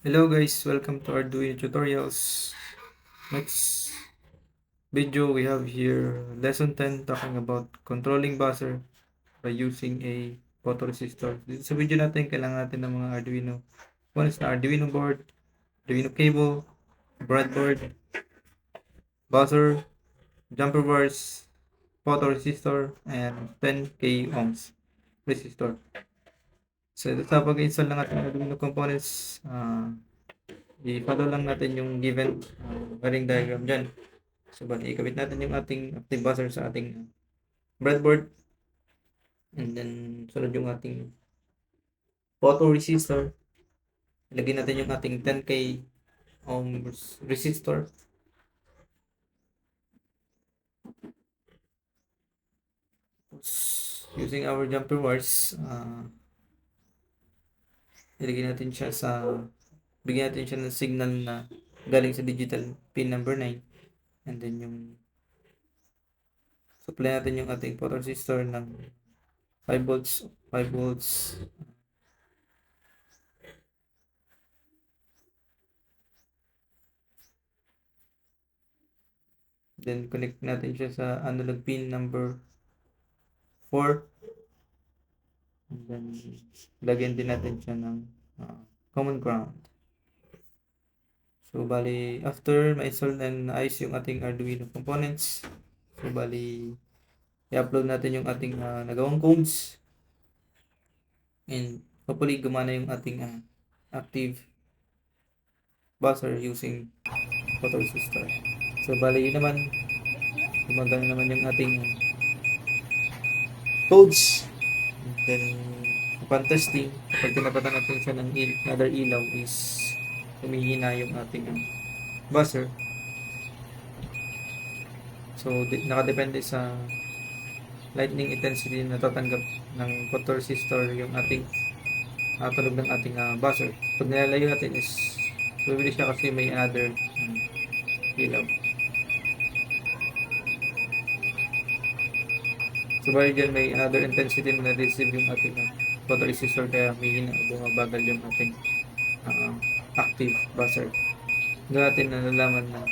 Hello guys, welcome to Arduino tutorials. Next video we have here lesson 10 talking about controlling buzzer by using a photoresistor. Dito sa video natin kailangan natin ng mga Arduino. One is the Arduino board, Arduino cable, breadboard, buzzer, jumper bars, photoresistor, and 10k ohms resistor. So sa pag-install ng ating Arduino components, i-follow lang natin yung given wiring diagram dyan. So, bali, ikabit natin yung ating active buzzer sa ating breadboard. And then, sunod yung ating photoresistor. Ilagay natin yung ating 10k ohm resistor. Using our jumper wires, ilagay natin siya bigyan natin siya ng signal na galing sa digital pin number 9. And then yung supply natin yung ating photoresistor ng 5 volts, 5 volts. Then connect natin siya sa analog pin number 4. And then lagyan din natin siya ng common ground. So bali after ma-install and naayos yung ating Arduino components, so bali i-upload natin yung ating nagawang codes. And hopefully gumana yung ating active buzzer using photoresistor. So bali yun naman, gumagana naman yung ating codes. And then upon testing, kapag tinapatan natin siya ng another ilaw is humihina yung ating buzzer. So nakadepende sa lightning intensity na natatanggap ng photoresistor yung ating tunog ng ating buzzer. Pag nilalayo natin is bibili siya kasi may another ilaw. So bali dyan may another intensity na receive yung ating photoresistor, kaya may bumabagal yung ating active buzzer. Doon natin nalalaman na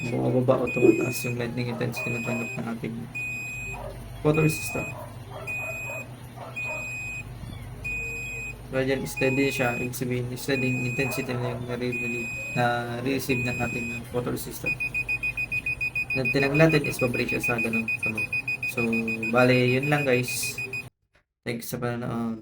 bumababa o tumataas yung lightning intensity na tanggap ng ating photoresistor. So dyan steady siya, ibig sabihin steady intensity na yung na-receive ng ating photoresistor. Then tinanggal natin is pabalik siya sa ganun. So bale yun lang guys. Thanks sa panonood.